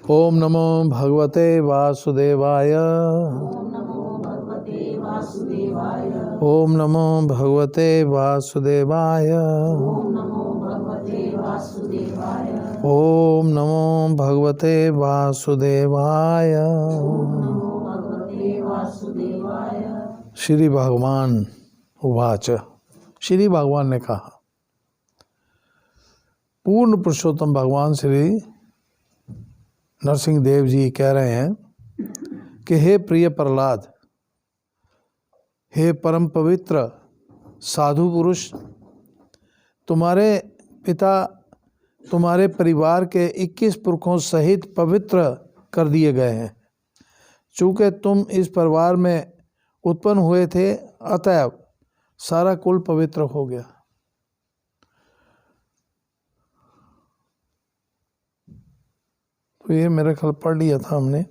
ओम नमो भगवते वासुदेवाय। ओम नमो भगवते वासुदेवाय। ओम नमो भगवते वासुदेवाय। श्री भगवान उवाच। श्री भगवान ने कहा, पूर्ण पुरुषोत्तम भगवान श्री नरसिंह देव जी कह रहे हैं कि हे प्रिय प्रहलाद, हे परम पवित्र साधु पुरुष, तुम्हारे पिता तुम्हारे परिवार के 21 पुरखों सहित पवित्र कर दिए गए हैं। चूँकि तुम इस परिवार में उत्पन्न हुए थे, अतएव सारा कुल पवित्र हो गया। तो ये मेरा ख्याल पढ़ लिया था हमने।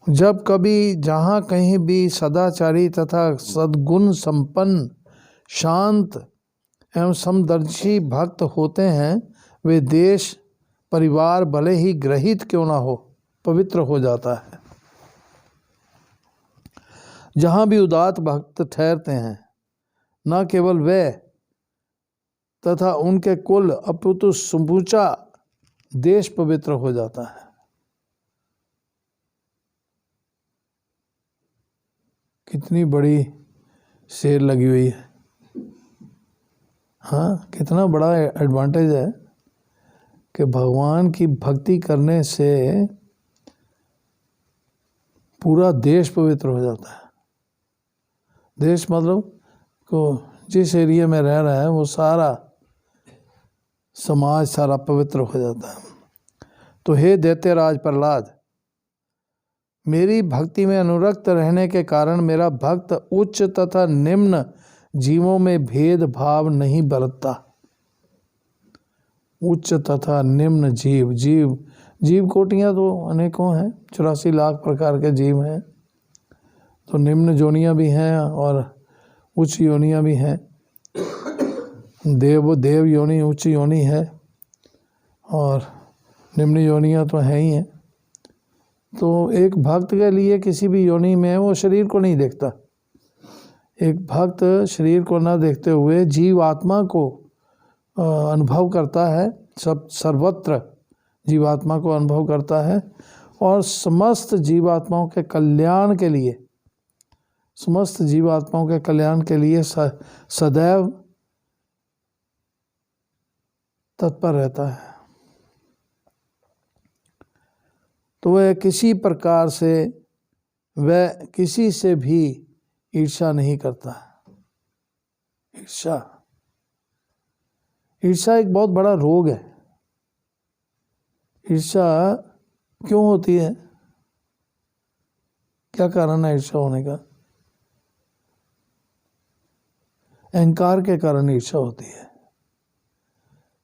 जब कभी जहाँ कहीं भी सदाचारी तथा सद्गुण संपन्न, शांत एवं समदर्शी भक्त होते हैं, वे देश परिवार भले ही ग्रहित क्यों ना हो, पवित्र हो जाता है। जहाँ भी उदात्त भक्त ठहरते हैं, न केवल वे तथा उनके कुल अपितु समूचा देश पवित्र हो जाता है। कितनी बड़ी शेर लगी हुई है। हाँ, कितना बड़ा एडवांटेज है कि भगवान की भक्ति करने से पूरा देश पवित्र हो जाता है। देश मतलब को जिस एरिया में रह रहा है वो सारा समाज सारा पवित्र हो जाता है। तो हे दैत्यराज प्रहलाद, मेरी भक्ति में अनुरक्त रहने के कारण मेरा भक्त उच्च तथा निम्न जीवों में भेदभाव नहीं बरतता। उच्च तथा निम्न जीव कोटियाँ तो अनेकों हैं, 84 लाख प्रकार के जीव हैं। तो निम्न योनियाँ भी हैं और उच्च योनियाँ भी हैं। देव योनि उच्च योनि है और निम्न योनियाँ तो हैं ही हैं। तो एक भक्त के लिए किसी भी योनि में वो शरीर को नहीं देखता। एक भक्त शरीर को ना देखते हुए जीव आत्मा को अनुभव करता है, सब सर्वत्र जीवात्मा को अनुभव करता है और समस्त जीवात्माओं के कल्याण के लिए, समस्त जीवात्माओं के कल्याण के लिए सदैव तत्पर रहता है। तो वह किसी प्रकार से वह किसी से भी ईर्ष्या नहीं करता। ईर्ष्या एक बहुत बड़ा रोग है। ईर्ष्या क्यों होती है? क्या कारण है ईर्ष्या होने का? अहंकार के कारण ईर्ष्या होती है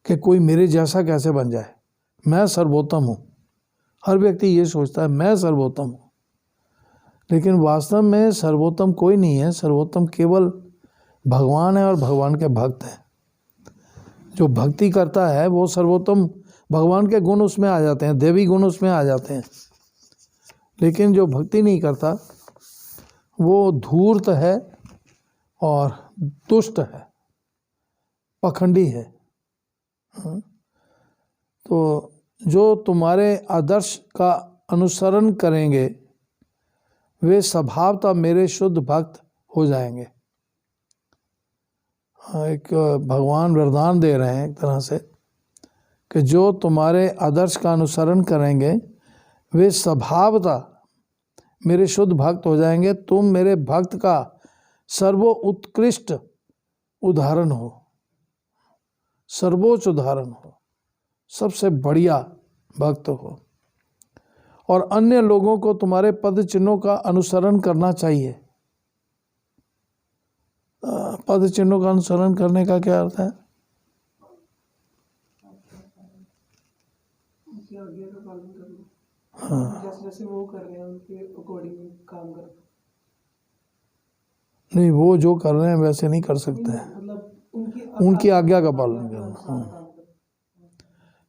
कि कोई मेरे जैसा कैसे बन जाए, मैं सर्वोत्तम हूँ। हर व्यक्ति ये सोचता है मैं सर्वोत्तम हूँ, लेकिन वास्तव में सर्वोत्तम कोई नहीं है। सर्वोत्तम केवल भगवान है और भगवान के भक्त हैं। जो भक्ति करता है वो सर्वोत्तम, भगवान के गुण उसमें आ जाते हैं, देवी गुण उसमें आ जाते हैं। लेकिन जो भक्ति नहीं करता वो धूर्त है और दुष्ट है, पखंडी है। तो जो तुम्हारे आदर्श का अनुसरण करेंगे वे स्वभावतः मेरे शुद्ध भक्त हो जाएंगे। एक भगवान वरदान दे रहे हैं एक तरह से कि जो तुम्हारे आदर्श का अनुसरण करेंगे वे स्वभावतः मेरे शुद्ध भक्त हो जाएंगे। तुम मेरे भक्त का सर्वोत्कृष्ट उदाहरण हो, सर्वोच्च उदाहरण हो, सबसे बढ़िया भक्त हो और अन्य लोगों को तुम्हारे पद चिन्हों का अनुसरण करना चाहिए। पद चिन्हों का अनुसरण करने का क्या अर्थ है? हाँ, जैसे वो कर रहे हैं उनके अकॉर्डिंग काम करना। नहीं, वो जो कर रहे हैं वैसे नहीं कर सकते हैं, उनकी आज्ञा का पालन करना।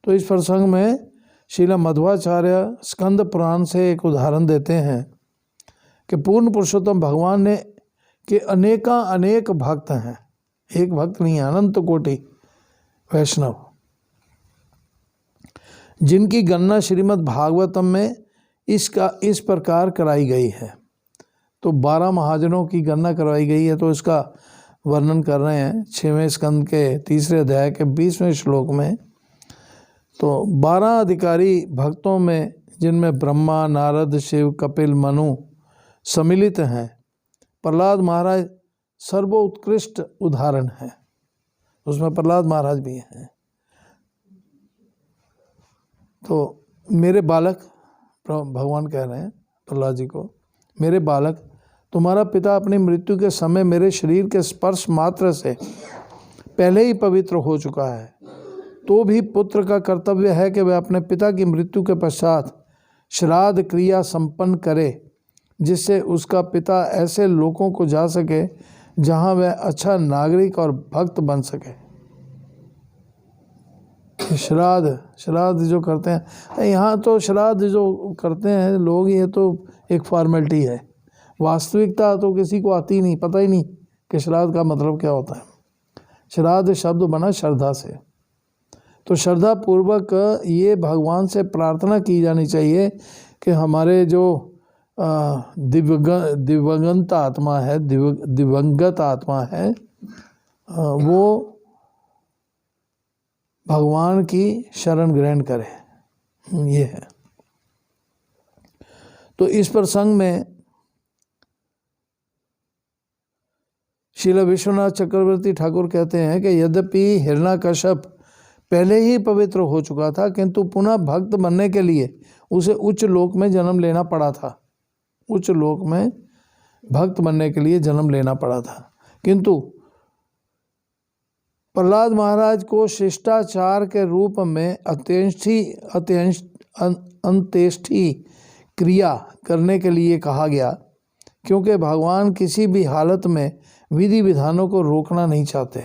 तो इस प्रसंग में श्रील मध्वाचार्य स्कंद पुराण से एक उदाहरण देते हैं कि पूर्ण पुरुषोत्तम भगवान ने के अनेक भक्त हैं, एक भक्त नहीं, अनंत कोटि वैष्णव, जिनकी गणना श्रीमद् भागवतम में इस प्रकार कराई गई है। तो 12 महाजनों की गणना करवाई गई है, तो इसका वर्णन कर रहे हैं 6वें स्कंद के 3 अध्याय के 20वें श्लोक में। तो 12 अधिकारी भक्तों में, जिनमें ब्रह्मा, नारद, शिव, कपिल, मनु सम्मिलित हैं, प्रहलाद महाराज सर्वोत्कृष्ट उदाहरण है, उसमें प्रहलाद महाराज भी हैं। तो मेरे बालक, भगवान कह रहे हैं प्रहलाद जी को, मेरे बालक, तुम्हारा पिता अपनी मृत्यु के समय मेरे शरीर के स्पर्श मात्र से पहले ही पवित्र हो चुका है, तो भी पुत्र का कर्तव्य है कि वह अपने पिता की मृत्यु के पश्चात श्राद्ध क्रिया संपन्न करे, जिससे उसका पिता ऐसे लोगों को जा सके जहां वह अच्छा नागरिक और भक्त बन सके। श्राद्ध जो करते हैं यहाँ, तो श्राद्ध जो करते हैं लोग, ये तो एक फॉर्मेलिटी है, वास्तविकता तो किसी को आती नहीं, पता ही नहीं कि श्राद्ध का मतलब क्या होता है। श्राद्ध शब्द बना श्रद्धा से, तो श्रद्धा पूर्वक ये भगवान से प्रार्थना की जानी चाहिए कि हमारे जो दिवंगत आत्मा है वो भगवान की शरण ग्रहण करे, ये है। तो इस प्रसंग में श्रील विश्वनाथ चक्रवर्ती ठाकुर कहते हैं कि यद्यपि हिरण्याकश्यप पहले ही पवित्र हो चुका था, किंतु पुनः भक्त बनने के लिए उसे उच्च लोक में जन्म लेना पड़ा था, उच्च लोक में भक्त बनने के लिए जन्म लेना पड़ा था। किंतु प्रहलाद महाराज को शिष्टाचार के रूप में अंत्येष्टि क्रिया करने के लिए कहा गया, क्योंकि भगवान किसी भी हालत में विधि विधानों को रोकना नहीं चाहते।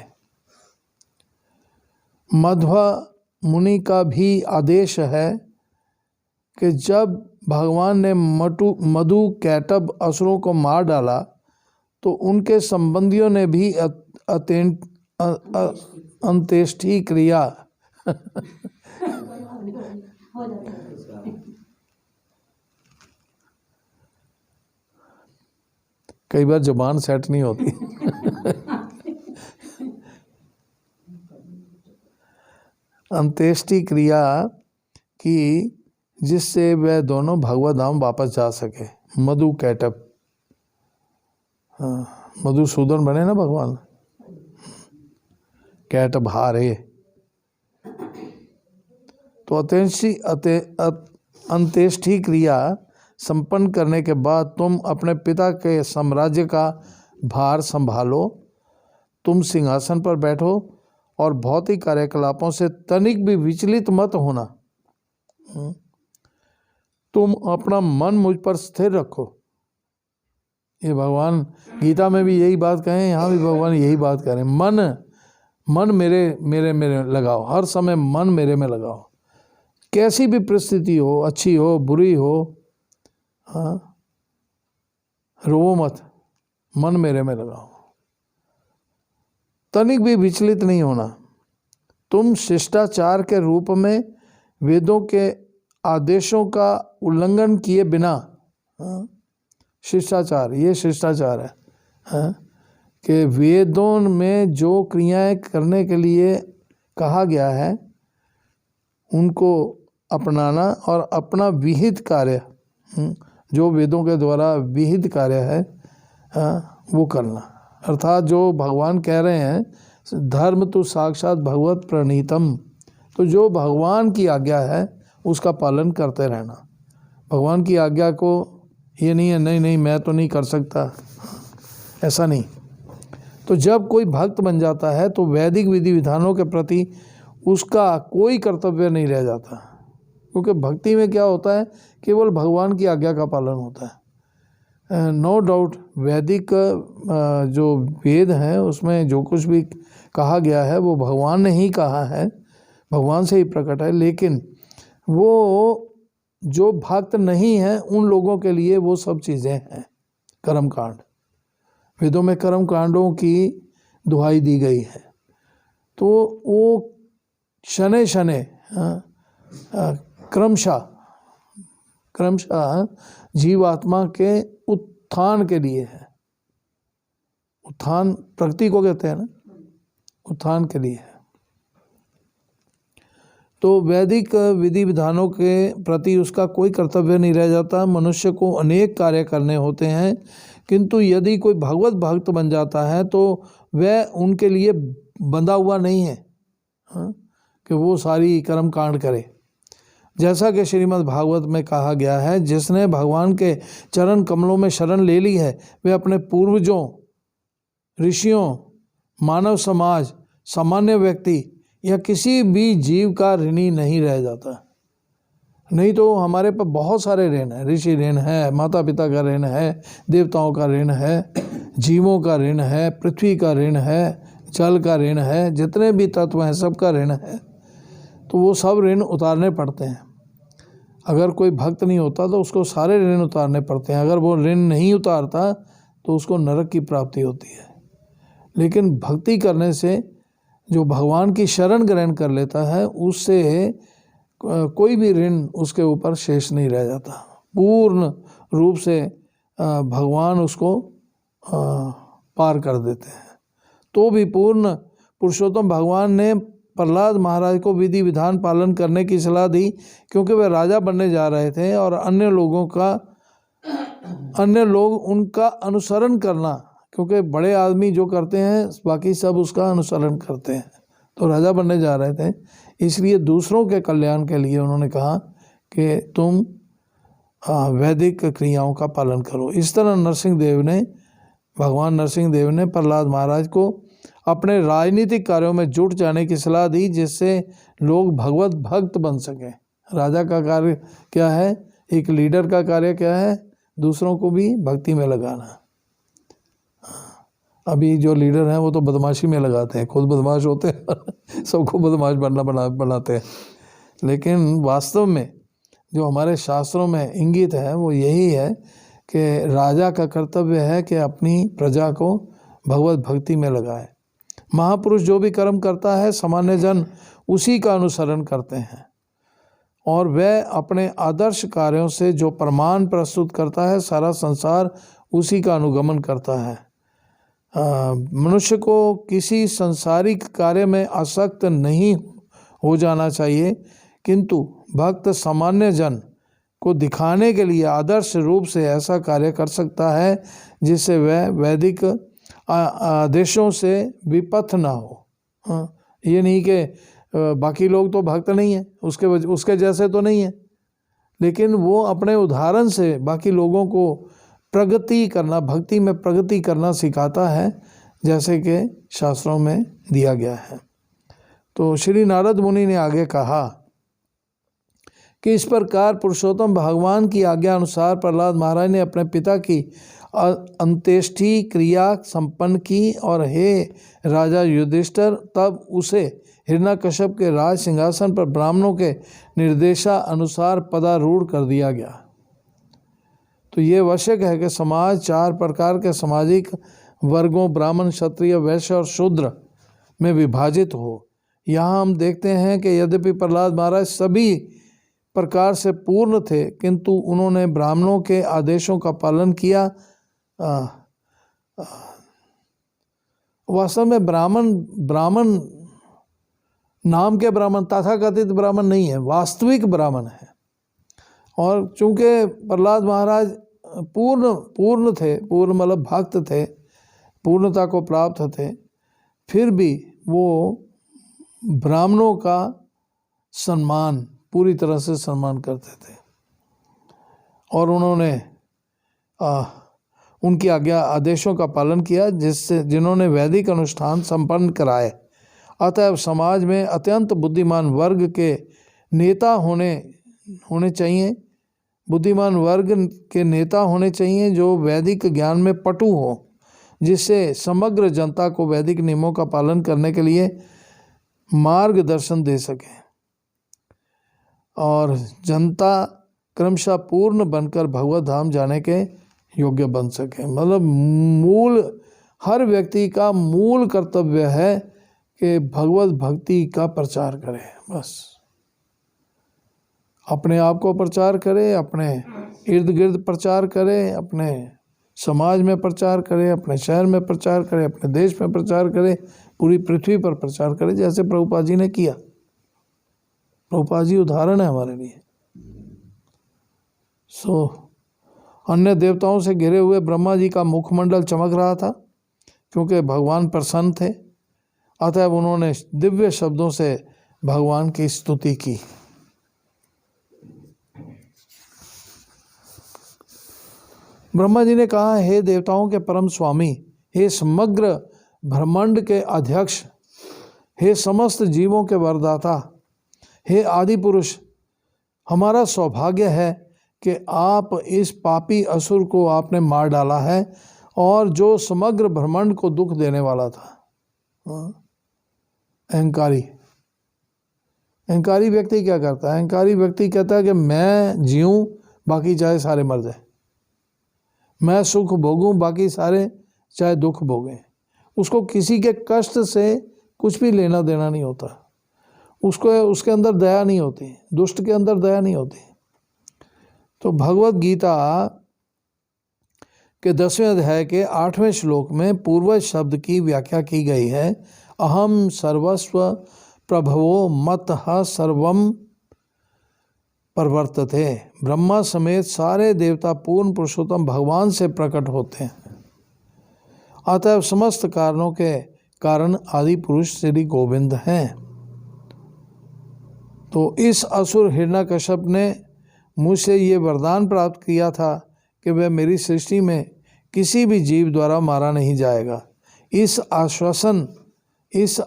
मध्व मुनि का भी आदेश है कि जब भगवान ने मधु कैटभ असुरों को मार डाला, तो उनके संबंधियों ने भी अंत्येष्टि क्रिया कई बार जुबान सेट नहीं होती अंत्येष्टि क्रिया की, जिससे वह दोनों भगवत धाम वापस जा सके। मधु कैटभ, मधुसूदन बने ना भगवान, कैटभ हारे। तो अंत्येष्टि क्रिया संपन्न करने के बाद तुम अपने पिता के साम्राज्य का भार संभालो, तुम सिंहासन पर बैठो और भौतिक कार्यकलापों से तनिक भी विचलित मत होना। तुम अपना मन मुझ पर स्थिर रखो। ये भगवान गीता में भी यही बात कहें, यहाँ भी भगवान यही बात कह रहे हैं, मन मेरे लगाओ, हर समय मन मेरे में लगाओ। कैसी भी परिस्थिति हो, अच्छी हो बुरी हो, हाँ, रोवो मत, मन मेरे में लगाओ, तनिक भी विचलित नहीं होना। तुम शिष्टाचार के रूप में वेदों के आदेशों का उल्लंघन किए बिना, शिष्टाचार, ये शिष्टाचार है, कि वेदों में जो क्रियाएं करने के लिए कहा गया है उनको अपनाना और अपना विहित कार्य, जो वेदों के द्वारा विहित कार्य है, वो करना। अर्थात जो भगवान कह रहे हैं धर्म तो साक्षात भगवत प्रणीतम, तो जो भगवान की आज्ञा है उसका पालन करते रहना। भगवान की आज्ञा को ये नहीं है नहीं मैं तो नहीं कर सकता, ऐसा नहीं। तो जब कोई भक्त बन जाता है तो वैदिक विधि विधानों के प्रति उसका कोई कर्तव्य नहीं रह जाता, क्योंकि भक्ति में क्या होता है, केवल भगवान की आज्ञा का पालन होता है। नो डाउट वैदिक जो वेद हैं उसमें जो कुछ भी कहा गया है वो भगवान ने ही कहा है, भगवान से ही प्रकट है, लेकिन वो जो भक्त नहीं है उन लोगों के लिए वो सब चीज़ें हैं। कर्मकांड, वेदों में कर्म कांडों की दुहाई दी गई है, तो वो शनै शनै क्रमशः जीवात्मा के उत्थान के लिए है। उत्थान प्रगति को कहते हैं ना, उत्थान के लिए है। तो वैदिक विधि विधानों के प्रति उसका कोई कर्तव्य नहीं रह जाता। मनुष्य को अनेक कार्य करने होते हैं, किंतु यदि कोई भगवत भक्त बन जाता है तो वह उनके लिए बंधा हुआ नहीं है कि वो सारी कर्म कांड करे। जैसा कि श्रीमद् भागवत में कहा गया है, जिसने भगवान के चरण कमलों में शरण ले ली है वे अपने पूर्वजों, ऋषियों, मानव समाज, सामान्य व्यक्ति या किसी भी जीव का ऋणी नहीं रह जाता। नहीं तो हमारे पर बहुत सारे ऋण है, ऋषि ऋण है, माता पिता का ऋण है, देवताओं का ऋण है, जीवों का ऋण है, पृथ्वी का ऋण है, जल का ऋण है, जितने भी तत्व हैं सबका ऋण है। तो वो सब ऋण उतारने पड़ते हैं। अगर कोई भक्त नहीं होता तो उसको सारे ऋण उतारने पड़ते हैं। अगर वो ऋण नहीं उतारता तो उसको नरक की प्राप्ति होती है। लेकिन भक्ति करने से जो भगवान की शरण ग्रहण कर लेता है उससे कोई भी ऋण उसके ऊपर शेष नहीं रह जाता। पूर्ण रूप से भगवान उसको पार कर देते हैं। तो भी पूर्ण पुरुषोत्तम भगवान ने प्रहलाद महाराज को विधि विधान पालन करने की सलाह दी, क्योंकि वे राजा बनने जा रहे थे और अन्य लोग उनका अनुसरण करना, क्योंकि बड़े आदमी जो करते हैं बाकी सब उसका अनुसरण करते हैं, तो राजा बनने जा रहे थे। इसलिए दूसरों के कल्याण के लिए उन्होंने कहा कि तुम वैदिक क्रियाओं का पालन करो। इस तरह भगवान नरसिंह देव ने प्रहलाद महाराज को अपने राजनीतिक कार्यों में जुट जाने की सलाह दी, जिससे लोग भगवत भक्त बन सकें। राजा का कार्य क्या है, एक लीडर का कार्य क्या है, दूसरों को भी भक्ति में लगाना। अभी जो लीडर हैं वो तो बदमाशी में लगाते हैं, खुद बदमाश होते हैं सबको बदमाश बनाते हैं। लेकिन वास्तव में जो हमारे शास्त्रों में इंगित है वो यही है कि राजा का कर्तव्य है कि अपनी प्रजा को भगवत भक्ति में लगाए। महापुरुष जो भी कर्म करता है सामान्य जन उसी का अनुसरण करते हैं, और वह अपने आदर्श कार्यों से जो प्रमाण प्रस्तुत करता है सारा संसार उसी का अनुगमन करता है। मनुष्य को किसी संसारिक कार्य में आसक्त नहीं हो जाना चाहिए, किंतु भक्त सामान्य जन को दिखाने के लिए आदर्श रूप से ऐसा कार्य कर सकता है जिससे वह वैदिक आदेशों से विपथ ना हो। ये नहीं कि बाकी लोग तो भक्त नहीं है, उसके जैसे तो नहीं है, लेकिन वो अपने उदाहरण से बाकी लोगों को प्रगति करना, भक्ति में प्रगति करना सिखाता है, जैसे कि शास्त्रों में दिया गया है। तो श्री नारद मुनि ने आगे कहा कि इस प्रकार पुरुषोत्तम भगवान की आज्ञा अनुसार प्रहलाद महाराज ने अपने पिता की अंत्येष्टि क्रिया संपन्न की, और हे राजा युधिष्ठिर, तब उसे हिरण्यकश्यप के राज सिंहासन पर ब्राह्मणों के निर्देशा अनुसार पदारूढ़ कर दिया गया। तो ये आवश्यक है कि समाज 4 प्रकार के सामाजिक वर्गों ब्राह्मण, क्षत्रिय, वैश्य और शूद्र में विभाजित हो। यहाँ हम देखते हैं कि यद्यपि प्रहलाद महाराज सभी प्रकार से पूर्ण थे, किंतु उन्होंने ब्राह्मणों के आदेशों का पालन किया। वास्तव में ब्राह्मण नाम के ब्राह्मण, तथाकथित ब्राह्मण नहीं है, वास्तविक ब्राह्मण है। और चूंकि प्रहलाद महाराज पूर्ण थे, पूर्ण मतलब भक्त थे, पूर्णता को प्राप्त थे, फिर भी वो ब्राह्मणों का सम्मान, पूरी तरह से सम्मान करते थे, और उन्होंने उनकी आज्ञा आदेशों का पालन किया, जिन्होंने वैदिक अनुष्ठान संपन्न कराए। अतएव समाज में अत्यंत बुद्धिमान वर्ग के नेता होने चाहिए, बुद्धिमान वर्ग के नेता होने चाहिए जो वैदिक ज्ञान में पटु हो, जिससे समग्र जनता को वैदिक नियमों का पालन करने के लिए मार्गदर्शन दे सकें और जनता क्रमशः पूर्ण बनकर भगवत धाम जाने के योग्य बन सके। मतलब मूल हर व्यक्ति का मूल कर्तव्य है कि भगवत भक्ति का प्रचार करे। बस अपने आप को प्रचार करे, अपने इर्द गिर्द प्रचार करे, अपने समाज में प्रचार करे, अपने शहर में प्रचार करे, अपने देश में प्रचार करे, पूरी पृथ्वी पर प्रचार करे, जैसे प्रभुपाद जी ने किया। प्रभुपाद जी उदाहरण है हमारे लिए। अन्य देवताओं से घिरे हुए ब्रह्मा जी का मुखमंडल चमक रहा था क्योंकि भगवान प्रसन्न थे, अतः उन्होंने दिव्य शब्दों से भगवान की स्तुति की। ब्रह्मा जी ने कहा, हे देवताओं के परम स्वामी, हे समग्र ब्रह्मांड के अध्यक्ष, हे समस्त जीवों के वरदाता, हे आदि पुरुष, हमारा सौभाग्य है कि आप इस पापी असुर को आपने मार डाला है और जो समग्र ब्रह्मांड को दुख देने वाला था। अहंकारी व्यक्ति क्या करता है? अहंकारी व्यक्ति कहता है कि मैं जीऊं, बाकी चाहे सारे मर जाए, मैं सुख भोगूं, बाकी सारे चाहे दुख भोगें। उसको किसी के कष्ट से कुछ भी लेना देना नहीं होता। उसको उसके अंदर दया नहीं होती, दुष्ट के अंदर दया नहीं होती। तो भगवत गीता के 10वें अध्याय के 8वें श्लोक में पूर्वज शब्द की व्याख्या की गई है। अहम सर्वस्व प्रभवो मतः सर्वम प्रवर्तते। ब्रह्मा समेत सारे देवता पूर्ण पुरुषोत्तम भगवान से प्रकट होते हैं, अतः समस्त कारणों के कारण आदि पुरुष श्री गोविंद हैं। तो इस असुर हिरण्यकश्यप ने मुझसे ये वरदान प्राप्त किया था कि वह मेरी सृष्टि में किसी भी जीव द्वारा मारा नहीं जाएगा। इस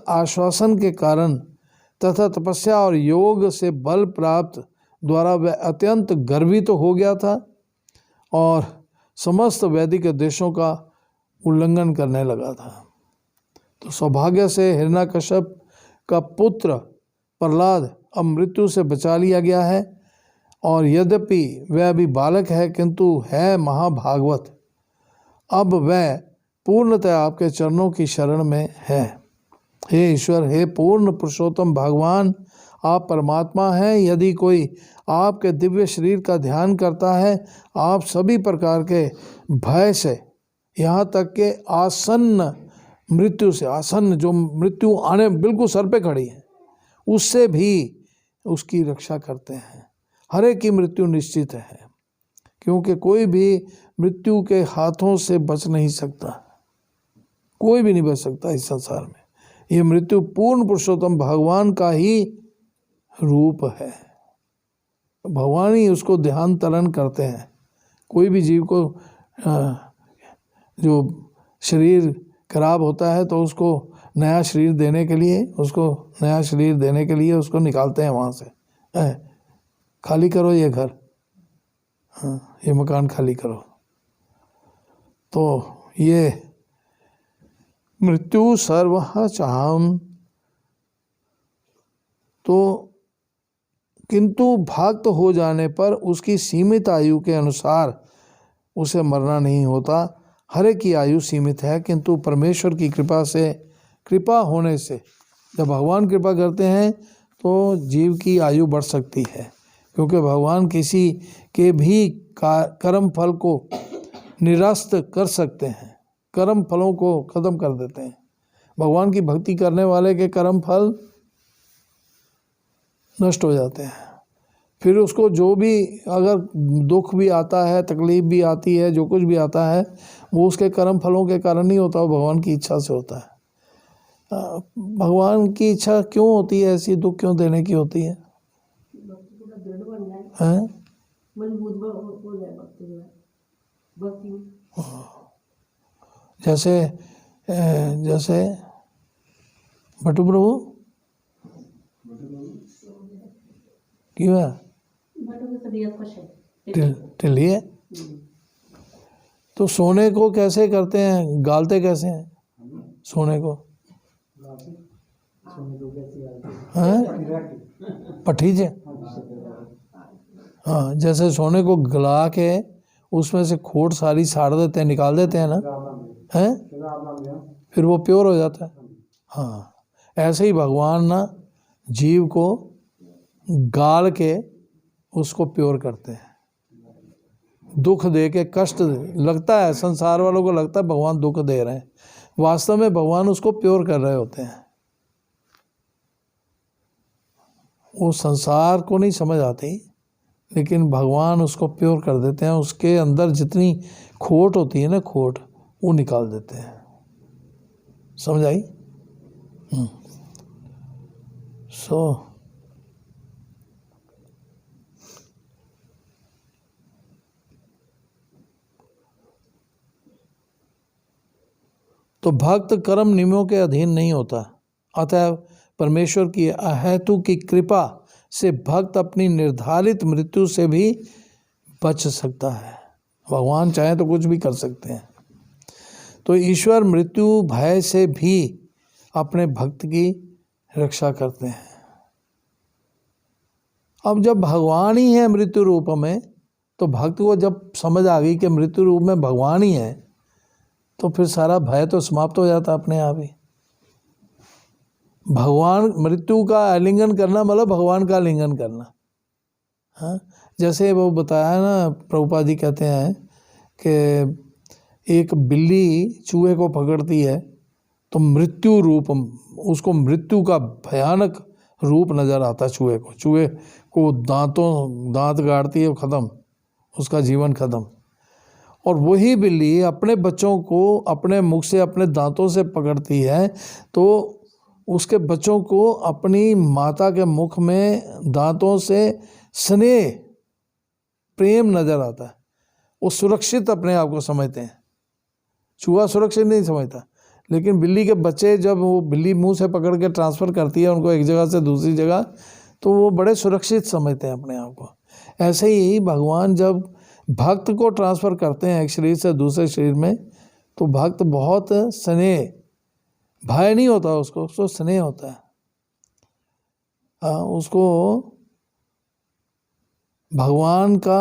आश्वासन के कारण तथा तपस्या और योग से बल प्राप्त द्वारा वह अत्यंत गर्वित हो गया था और समस्त वैदिक देशों का उल्लंघन करने लगा था। तो सौभाग्य से हिरण्यकश्यप का पुत्र प्रहलाद अब मृत्यु से बचा लिया गया है और यद्यपि वह अभी बालक है किंतु है महाभागवत। अब वह पूर्णतः आपके चरणों की शरण में है। हे ईश्वर, हे पूर्ण पुरुषोत्तम भगवान, आप परमात्मा हैं। यदि कोई आपके दिव्य शरीर का ध्यान करता है, आप सभी प्रकार के भय से, यहाँ तक के आसन्न मृत्यु से, आसन्न जो मृत्यु आने बिल्कुल सर पे खड़ी है, उससे भी उसकी रक्षा करते हैं। हर एक की मृत्यु निश्चित है, क्योंकि कोई भी मृत्यु के हाथों से बच नहीं सकता, कोई भी नहीं बच सकता इस संसार में। ये मृत्यु पूर्ण पुरुषोत्तम भगवान का ही रूप है, भगवान ही उसको ध्यान तरण करते हैं। कोई भी जीव को जो शरीर खराब होता है तो उसको नया शरीर देने के लिए उसको निकालते हैं वहाँ से। खाली करो ये घर, ये मकान खाली करो। तो ये मृत्यु सर्वः चाहम, तो किंतु भक्त हो जाने पर उसकी सीमित आयु के अनुसार उसे मरना नहीं होता। हर एक की आयु सीमित है, किंतु परमेश्वर की कृपा होने से, जब भगवान कृपा करते हैं तो जीव की आयु बढ़ सकती है, क्योंकि भगवान किसी के भी कर्म फल को निरस्त कर सकते हैं, कर्म फलों को खत्म कर देते हैं। भगवान की भक्ति करने वाले के कर्म फल नष्ट हो जाते हैं। फिर उसको जो भी अगर दुख भी आता है, तकलीफ भी आती है, जो कुछ भी आता है, वो उसके कर्म फलों के कारण नहीं होता, वो भगवान की इच्छा से होता है। भगवान की इच्छा क्यों होती है? ऐसी दुख क्यों देने की होती है? जैसे भट्टू प्रभु क्यों है? टिल्ली है। तो सोने को कैसे करते हैं, गालते कैसे हैं सोने को? हैं? पट्टी से। हाँ, जैसे सोने को गला के उसमें से खोट सारी साड़ देते हैं, निकाल देते हैं ना, हैं? फिर वो प्योर हो जाता है। हाँ, ऐसे ही भगवान ना जीव को गाल के उसको प्योर करते हैं। दुख दे के, कष्ट लगता है संसार वालों को, लगता है भगवान दुख दे रहे हैं, वास्तव में भगवान उसको प्योर कर रहे होते हैं। वो संसार को नहीं समझ आती, लेकिन भगवान उसको प्योर कर देते हैं। उसके अंदर जितनी खोट होती है ना, खोट, वो निकाल देते हैं। समझ आई? तो भक्त कर्म नियमों के अधीन नहीं होता, अतः परमेश्वर की अहेतु की कृपा से भक्त अपनी निर्धारित मृत्यु से भी बच सकता है। भगवान चाहे तो कुछ भी कर सकते हैं। तो ईश्वर मृत्यु भय से भी अपने भक्त की रक्षा करते हैं। अब जब भगवान ही है मृत्यु रूप में, तो भक्त को जब समझ आ गई कि मृत्यु रूप में भगवान ही है, तो फिर सारा भय तो समाप्त हो जाता अपने आप ही। भगवान, मृत्यु का आलिंगन करना मतलब भगवान का आलिंगन करना। हाँ, जैसे वो बताया ना, प्रभुपाद जी कहते हैं कि एक बिल्ली चूहे को पकड़ती है तो मृत्यु रूप, उसको मृत्यु का भयानक रूप नज़र आता चूहे को दांत गाड़ती है, ख़त्म, उसका जीवन ख़त्म। और वही बिल्ली अपने बच्चों को अपने मुख से, अपने दांतों से पकड़ती है तो उसके बच्चों को अपनी माता के मुख में दांतों से स्नेह, प्रेम नज़र आता है। वो सुरक्षित अपने आप को समझते हैं। चूहा सुरक्षित नहीं समझता, लेकिन बिल्ली के बच्चे, जब वो बिल्ली मुंह से पकड़ के ट्रांसफ़र करती है उनको एक जगह से दूसरी जगह, तो वो बड़े सुरक्षित समझते हैं अपने आप को। ऐसे ही भगवान जब भक्त को ट्रांसफ़र करते हैं एक शरीर से दूसरे शरीर में, तो भक्त बहुत स्नेह, भय नहीं होता उसको स्नेह होता है। उसको भगवान का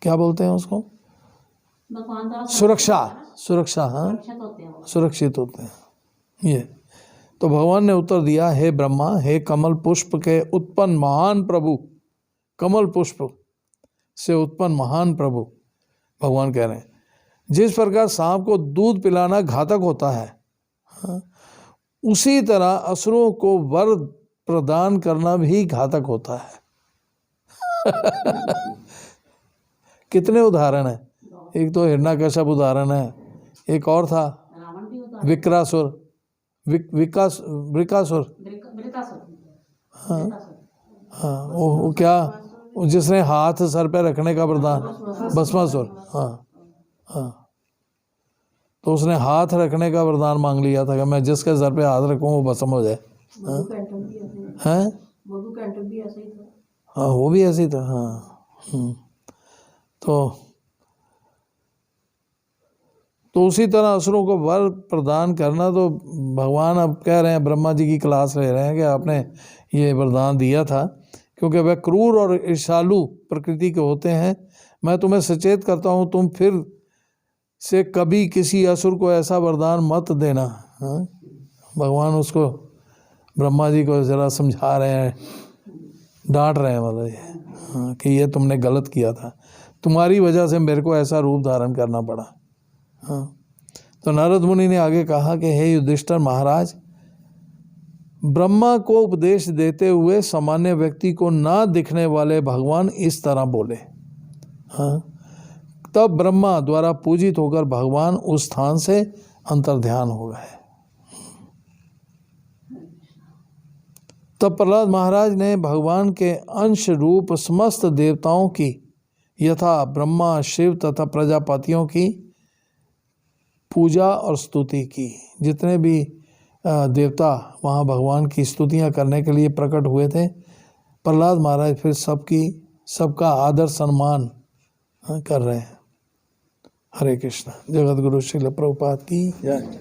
क्या बोलते हैं उसको, सुरक्षा। हाँ, सुरक्षित होते हैं ये। तो भगवान ने उत्तर दिया, हे ब्रह्मा, हे कमल पुष्प के उत्पन्न महान प्रभु, कमल पुष्प से उत्पन्न महान प्रभु, भगवान कह रहे हैं, जिस प्रकार सांप को दूध पिलाना घातक होता है, हाँ, उसी तरह असुरों को वर प्रदान करना भी घातक होता है। कितने उदाहरण हैं। एक तो हिरण्यकश्यप उदाहरण है, एक और था विक्रासुर, वृकासुर। हाँ हाँ, वो क्या, जिसने हाथ सर पे रखने का वरदान, भस्मासुर। हाँ हाँ, तो उसने हाथ रखने का वरदान मांग लिया था कि मैं जिसके सर पे हाथ रखूँ वो भस्म हो जाए। हैं? हाँ, वो भी ऐसे ही था। हाँ, तो उसी तरह असुरों को वर प्रदान करना, तो भगवान अब कह रहे हैं, ब्रह्मा जी की क्लास ले रहे हैं कि आपने ये वरदान दिया था क्योंकि वह क्रूर और ईर्ष्यालु प्रकृति के होते हैं। मैं तुम्हें सचेत करता हूँ, तुम फिर से कभी किसी असुर को ऐसा वरदान मत देना। हाँ, भगवान उसको, ब्रह्मा जी को ज़रा समझा रहे हैं, डांट रहे हैं, मतलब हाँ, कि ये तुमने गलत किया था, तुम्हारी वजह से मेरे को ऐसा रूप धारण करना पड़ा। हाँ, तो नारद मुनि ने आगे कहा कि हे युधिष्ठिर महाराज, ब्रह्मा को उपदेश देते हुए सामान्य व्यक्ति को ना दिखने वाले भगवान इस तरह बोले। हाँ, तब ब्रह्मा द्वारा पूजित होकर भगवान उस स्थान से अंतर्ध्यान हो गए। तब प्रहलाद महाराज ने भगवान के अंश रूप समस्त देवताओं की, यथा ब्रह्मा, शिव तथा प्रजापतियों की पूजा और स्तुति की। जितने भी देवता वहाँ भगवान की स्तुतियाँ करने के लिए प्रकट हुए थे, प्रहलाद महाराज फिर सबकी सबका आदर सम्मान कर रहे हैं। हरे कृष्णा। जगत गुरु श्रील प्रभुपाद की जय।